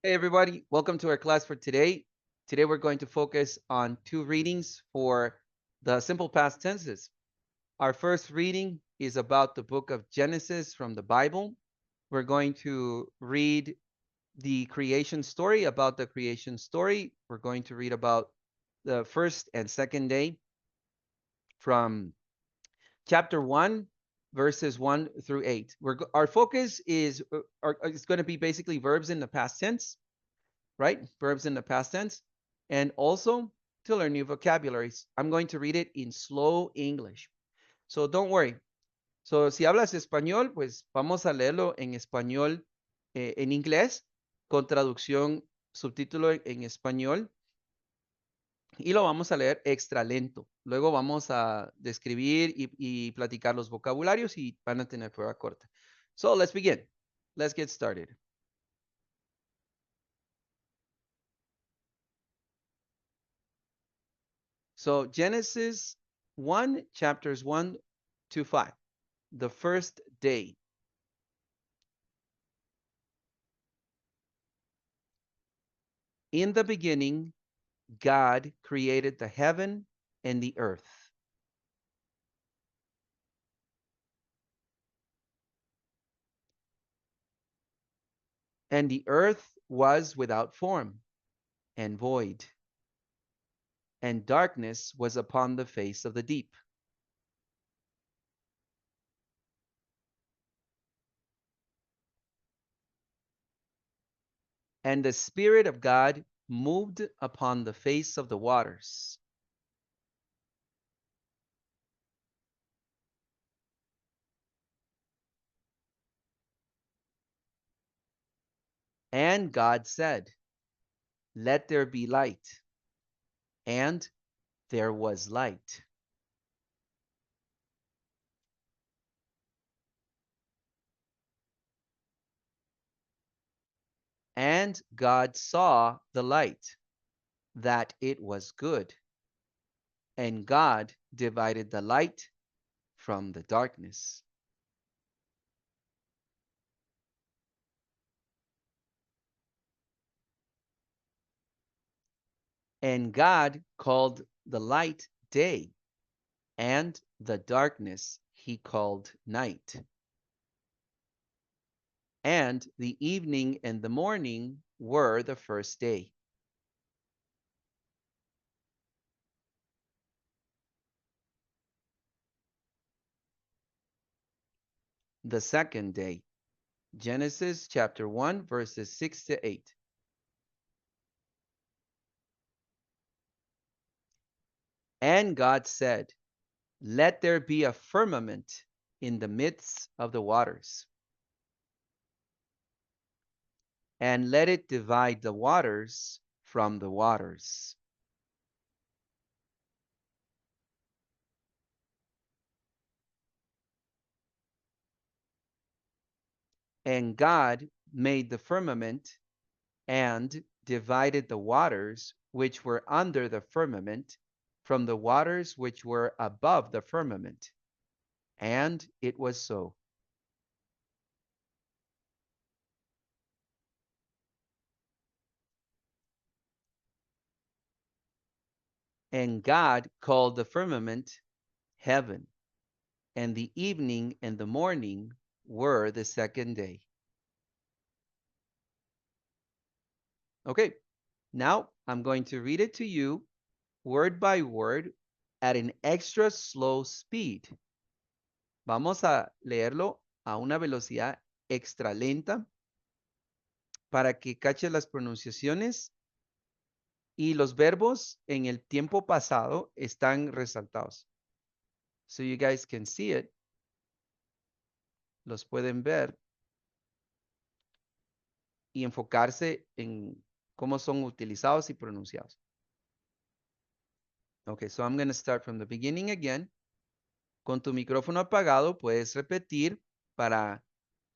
Hey everybody, welcome to our class for today. Today we're going to focus on two readings for the simple past tenses. Our first reading is about the book of Genesis from the Bible. We're going to read the creation story, about the creation story. We're going to read about the first and second day from chapter 1, verses 1 through 8. Our focus is going to be basically verbs in the past tense, right? Verbs in the past tense, and also to learn new vocabularies. I'm going to read it in slow English. So don't worry. So si hablas español, pues vamos a leerlo en español, en inglés, con traducción, subtítulo en español, y lo vamos a leer extra lento. Luego vamos a describir y platicar los vocabularios y van a tener prueba corta. So let's begin. Let's get started. So Genesis 1, chapters 1 to 5, the first day. In the beginning, God created the heaven and the earth. And the earth was without form and void, and darkness was upon the face of the deep. And the Spirit of God moved upon the face of the waters. And God said, "Let there be light." And there was light. And God saw the light, that it was good. And God divided the light from the darkness. And God called the light day, and the darkness he called night. And the evening and the morning were the first day. The second day. Genesis chapter 1, verses 6 to 8. And God said, "Let there be a firmament in the midst of the waters, and let it divide the waters from the waters." And God made the firmament and divided the waters which were under the firmament from the waters which were above the firmament. And it was so. And God called the firmament heaven, and the evening and the morning were the second day. Okay, now I'm going to read it to you word by word at an extra slow speed. Vamos a leerlo a una velocidad extra lenta para que cache las pronunciaciones y los verbos en el tiempo pasado están resaltados. So you guys can see it. Los pueden ver y enfocarse en cómo son utilizados y pronunciados. Okay, so I'm going to start from the beginning again. Con tu micrófono apagado puedes repetir para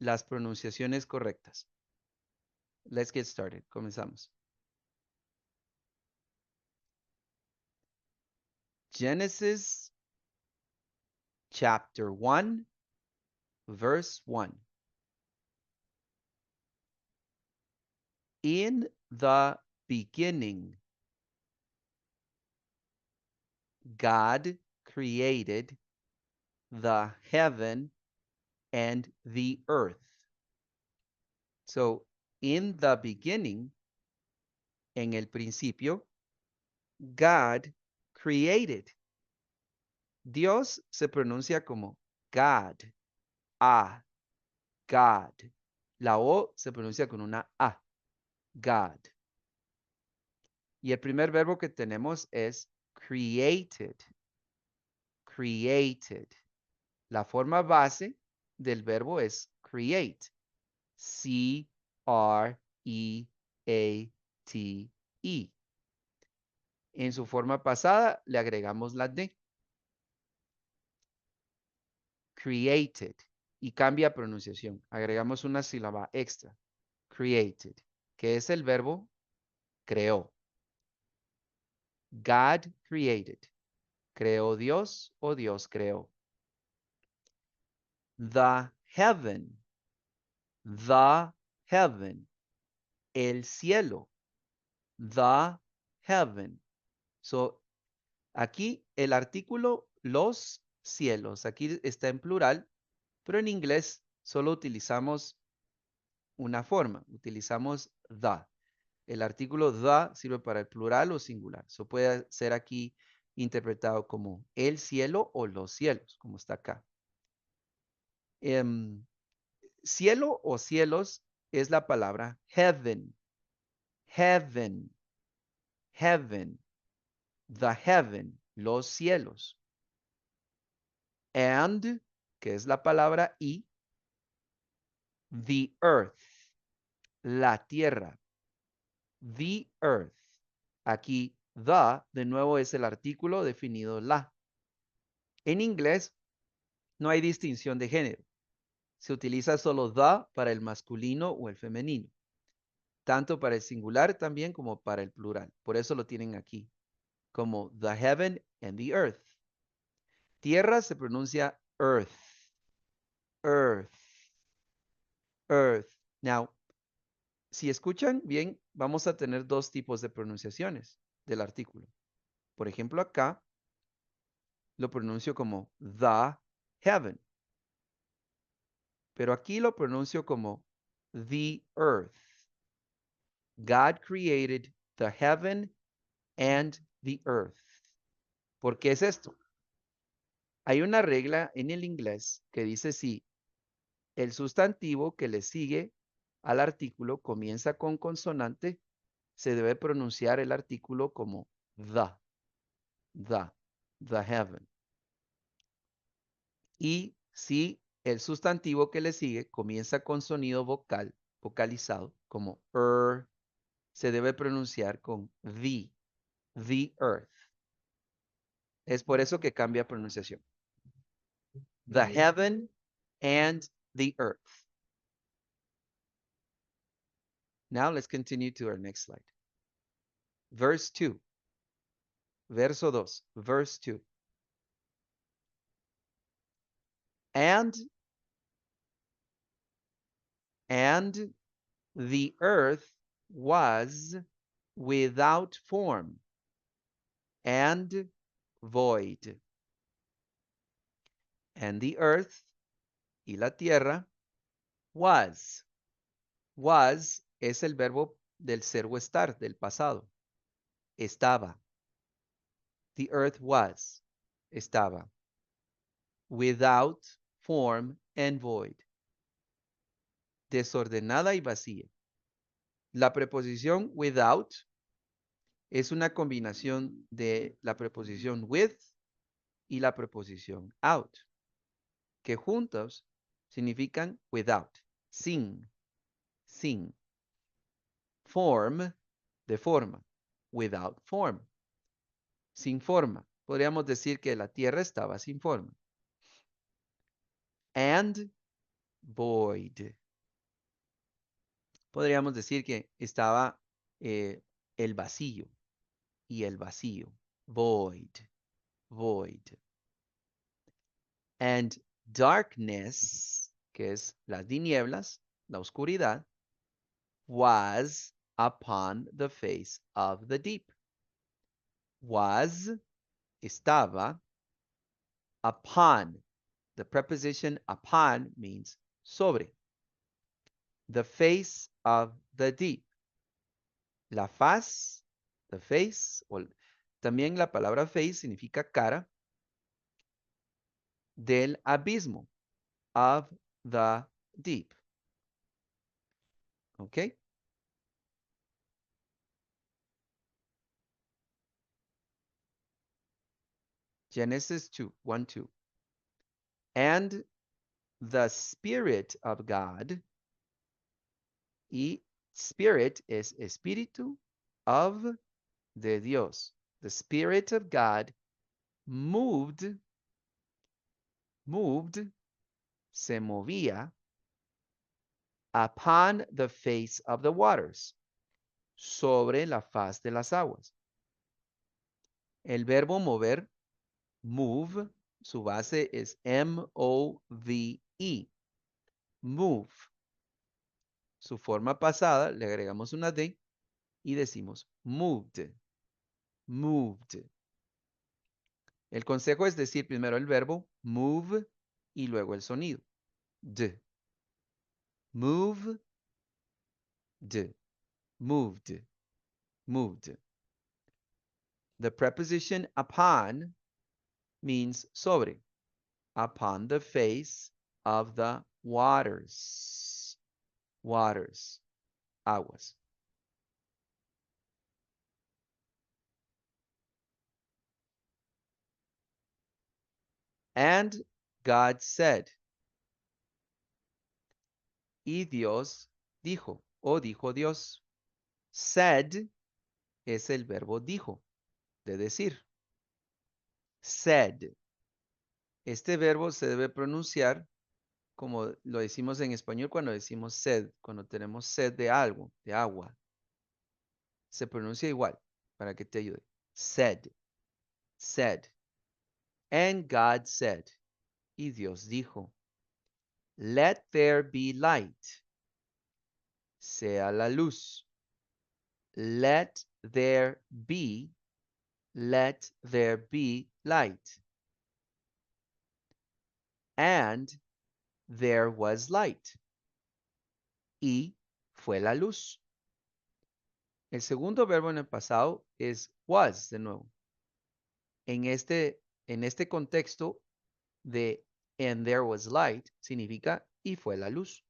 las pronunciaciones correctas. Let's get started. Comenzamos. Genesis chapter 1, verse 1. In the beginning, God created the heaven and the earth. So, in the beginning, en el principio, God created. Dios se pronuncia como God, God. La O se pronuncia con una A, God. Y el primer verbo que tenemos es created, created. La forma base del verbo es create, C-R-E-A-T-E. En su forma pasada le agregamos la D, created, y cambia pronunciación. Agregamos una sílaba extra, created, que es el verbo creó. God created. Creó Dios o Dios creó. The heaven. The heaven. El cielo. The heaven. So, aquí el artículo los cielos. Aquí está en plural, pero en inglés solo utilizamos una forma. Utilizamos the. El artículo the sirve para el plural o singular. So puede ser aquí interpretado como el cielo o los cielos, como está acá. Cielo o cielos es la palabra heaven. Heaven. Heaven. The heaven. Los cielos. And, que es la palabra y, the earth. La tierra. The earth. Aquí, the, de nuevo, es el artículo definido la. En inglés, no hay distinción de género. Se utiliza solo the para el masculino o el femenino. Tanto para el singular también como para el plural. Por eso lo tienen aquí. Como the heaven and the earth. Tierra se pronuncia earth. Earth. Earth. Now, si escuchan bien, vamos a tener dos tipos de pronunciaciones del artículo. Por ejemplo, acá lo pronuncio como the heaven. Pero aquí lo pronuncio como the earth. God created the heaven and the earth. ¿Por qué es esto? Hay una regla en el inglés que dice si el sustantivo que le sigue al artículo comienza con consonante, se debe pronunciar el artículo como the heaven. Y si el sustantivo que le sigue comienza con sonido vocal, vocalizado, como se debe pronunciar con the earth. Es por eso que cambia pronunciación. The heaven and the earth. Now let's continue to our next slide. Verse 2. Verso 2. Verse 2. And the earth was without form and void. And the earth, y la tierra, was. Was es el verbo del ser o estar, del pasado. Estaba. The earth was. Estaba. Without form and void. Desordenada y vacía. La preposición without es una combinación de la preposición with y la preposición out, que juntos significan without, sin. Form, de forma, without form, sin forma. Podríamos decir que la tierra estaba sin forma. And void. Podríamos decir que estaba el vacío y el vacío. Void. And darkness, que es las tinieblas, la oscuridad, was upon the face of the deep. Was, estaba, upon. The preposition upon means sobre. The face of the deep. La faz, the face, o también la palabra face significa cara, del abismo, of the deep. ¿Ok? Genesis 2, 1, 2. And the Spirit of God, y Spirit es espíritu of de Dios. The Spirit of God moved, se movía, upon the face of the waters, sobre la faz de las aguas. El verbo mover, move, su base es M-O-V-E, move. Su forma pasada, le agregamos una D y decimos moved, moved. El consejo es decir primero el verbo move y luego el sonido. D. Move, d. Moved, moved. The preposition upon means sobre, upon the face of the waters. Waters, aguas. And God said, y Dios dijo, o dijo Dios. Said es el verbo dijo, de decir. Said. Este verbo se debe pronunciar como lo decimos en español cuando decimos sed, cuando tenemos sed de algo, de agua. Se pronuncia igual, para que te ayude. Said, said. And God said, y Dios dijo, let there be light. Sea la luz. Let there be light. And there was light. Y fue la luz. El segundo verbo en el pasado es was de nuevo. En este contexto de and there was light significa y fue la luz.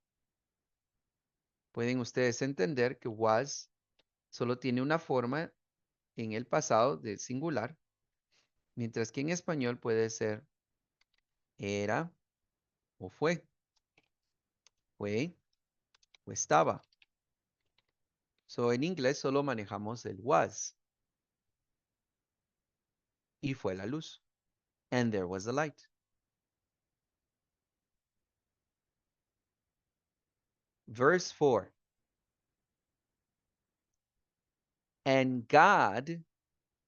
Pueden ustedes entender que was solo tiene una forma en el pasado de singular, mientras que en español puede ser era o fue o estaba. So en inglés solo manejamos el was. Y fue la luz. And there was the light. Verse 4. And God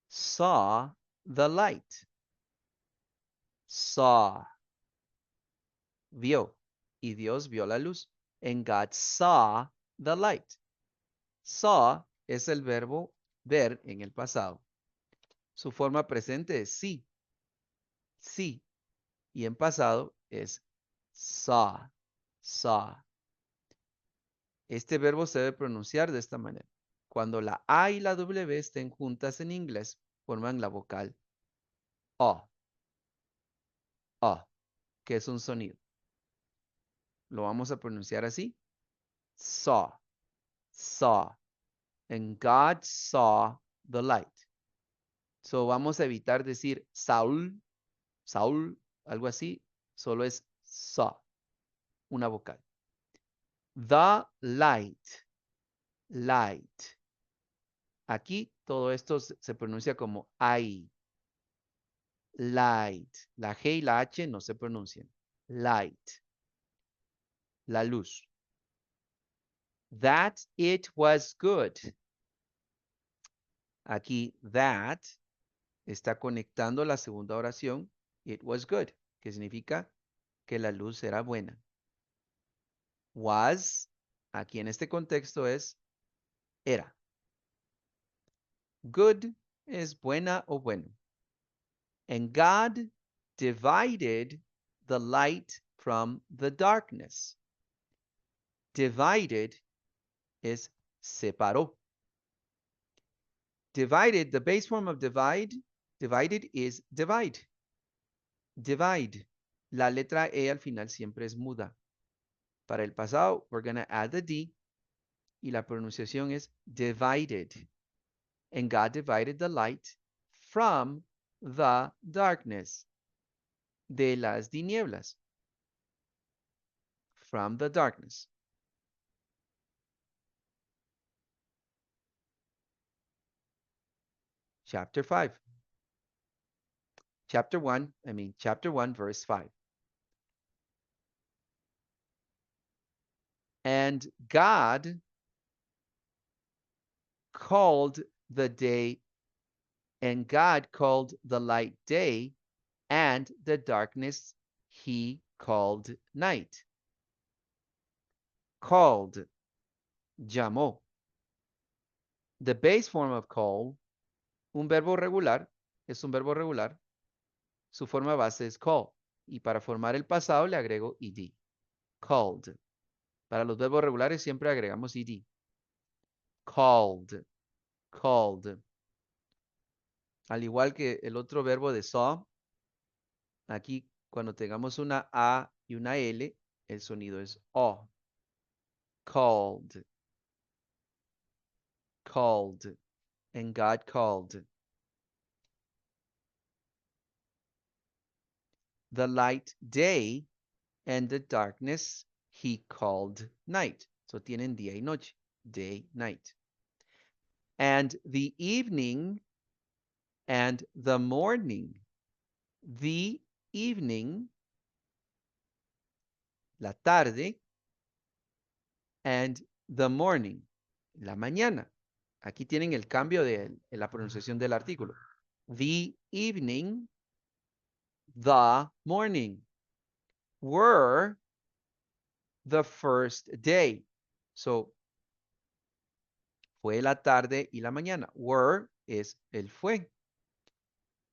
saw the light. Saw. Vio. Y Dios vio la luz. And God saw the light. Saw es el verbo ver en el pasado. Su forma presente es sí. Sí. Y en pasado es saw. Saw. Este verbo se debe pronunciar de esta manera. Cuando la A y la W estén juntas en inglés, forman la vocal O. O, que es un sonido. Lo vamos a pronunciar así. Saw. Saw. And God saw the light. So vamos a evitar decir Saúl, Saúl, algo así. Solo es saw. Una vocal. The light. Light. Aquí todo esto se pronuncia como I. Light. La G y la H no se pronuncian. Light. La luz. That it was good. Aquí, that está conectando la segunda oración. It was good, que significa que la luz era buena. Was, aquí en este contexto es era. Good es buena o bueno. And God divided the light from the darkness. Divided is separó. Divided, the base form of divided is divide. Divide. La letra E al final siempre es muda. Para el pasado, we're going to add the D y la pronunciación es divided. And God divided the light from the darkness. De las tinieblas. From the darkness. Chapter 5. Chapter 1, verse 5. And God called the day, and God called the light day, and the darkness he called night. Called, llamó. The base form of call, un verbo regular, es un verbo regular. Su forma base es call. Y para formar el pasado le agrego ed. Called. Para los verbos regulares siempre agregamos ed. Called. Called. Al igual que el otro verbo de saw, aquí cuando tengamos una A y una L, el sonido es O. Called. Called. And God called. The light day and the darkness he called night. So tienen día y noche. Day, night. And the evening and the morning. The evening, la tarde, and the morning, la mañana. Aquí tienen el cambio de la pronunciación del artículo. The evening, the morning, were the first day. So, fue la tarde y la mañana. Were es el fue.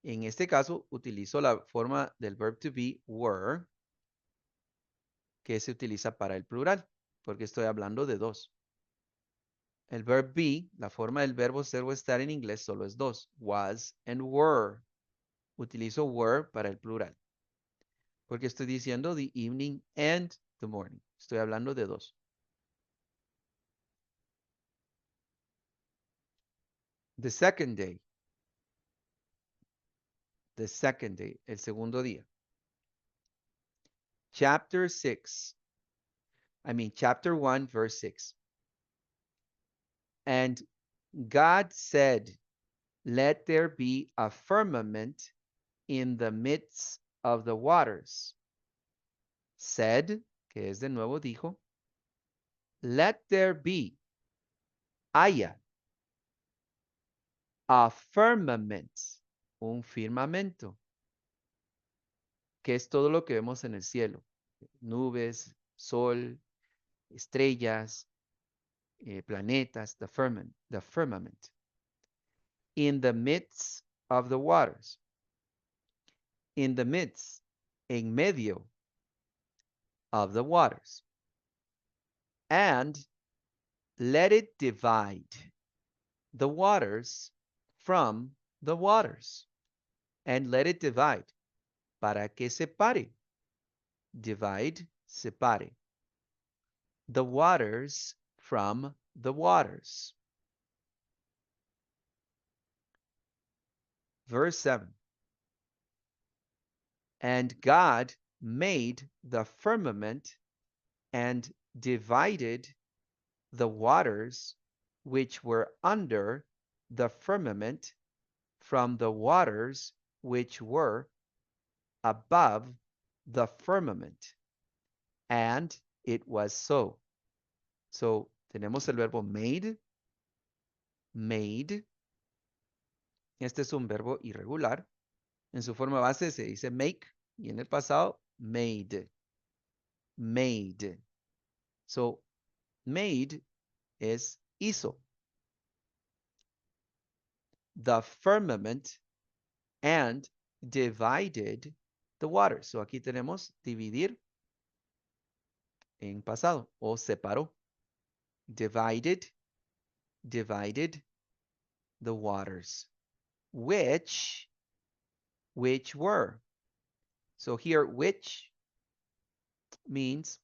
En este caso, utilizo la forma del verb to be, were, que se utiliza para el plural, porque estoy hablando de dos. El verb be, la forma del verbo ser o estar en inglés solo es dos. Was and were. Utilizo were para el plural. Porque estoy diciendo the evening and the morning. Estoy hablando de dos. The second day. The second day. El segundo día. Chapter 1, verse 6. And God said, let there be a firmament in the midst of the waters. Said, que es de nuevo dijo, let there be, haya, a firmament, un firmamento, que es todo lo que vemos en el cielo. Nubes, sol, estrellas, planetas, the firmament. In the midst of the waters. In the midst, en medio of the waters. And let it divide the waters from the waters. And let it divide. Para que separe. Divide, separe. The waters from the waters. Verse 7. And God made the firmament and divided the waters which were under the firmament from the waters which were above the firmament. And it was so. So, tenemos el verbo made. Made. Este es un verbo irregular. En su forma base se dice make y en el pasado made. Made. So, made es hizo. the firmament and divided the waters. So aquí tenemos dividir en pasado o separó. Divided the waters, which were. So here, which means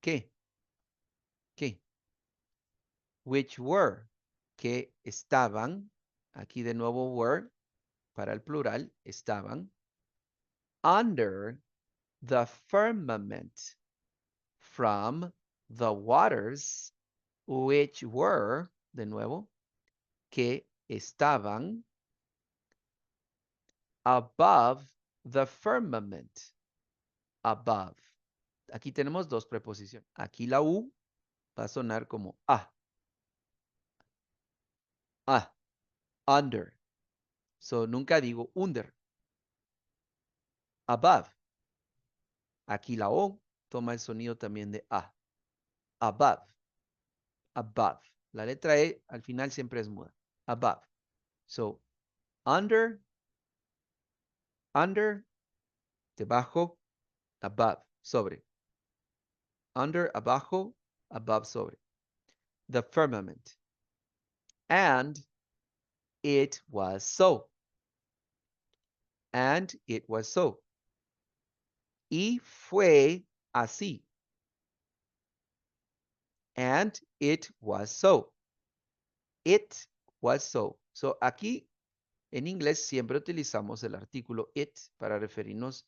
que, which were, que estaban, aquí de nuevo were, para el plural, estaban, under the firmament, from the waters, which were, de nuevo, que estaban, above the firmament, above. Aquí tenemos dos preposiciones. Aquí la U va a sonar como a. A, under. So nunca digo under. Above. Aquí la O toma el sonido también de A. Above. Above. La letra E al final siempre es muda. Above. So, under, debajo, above, sobre. Under, abajo, above, sobre. The firmament. And it was so. And it was so. Y fue así. And it was so. It was so. So aquí en inglés siempre utilizamos el artículo it para referirnos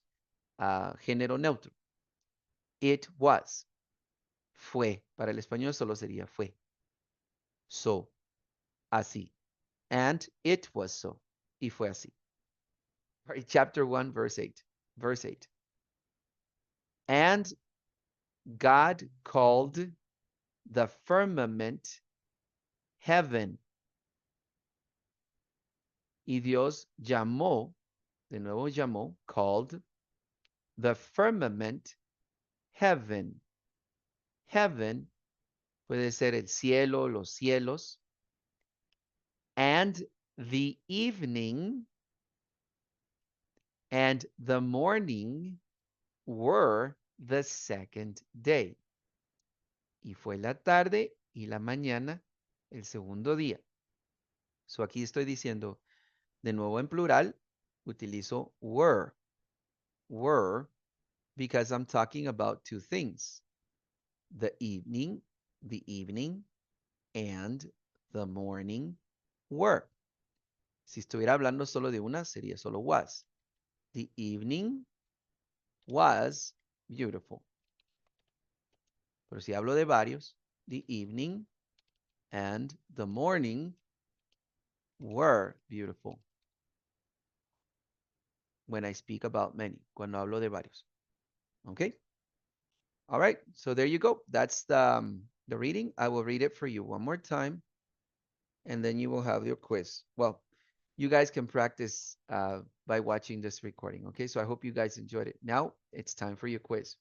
a género neutro. It was. Fue. Para el español solo sería fue. So. Así. And it was so. Y fue así. Right, chapter 1, verse 8. Verse 8. And God called the firmament heaven. Y Dios llamó, de nuevo llamó, called the firmament heaven. Heaven puede ser el cielo, los cielos. And the evening and the morning were the second day. Y fue la tarde y la mañana el segundo día. So aquí estoy diciendo de nuevo en plural, utilizo were. Were because I'm talking about two things. The evening, and the morning were. Si estuviera hablando solo de una, sería solo was. The evening was beautiful. Pero si hablo de varios, the evening and the morning were beautiful. When I speak about many, cuando hablo de varios. Okay? All right, so there you go. That's the reading. I will read it for you one more time, and then you will have your quiz. Well, you guys can practice by watching this recording, okay? So I hope you guys enjoyed it. Now it's time for your quiz.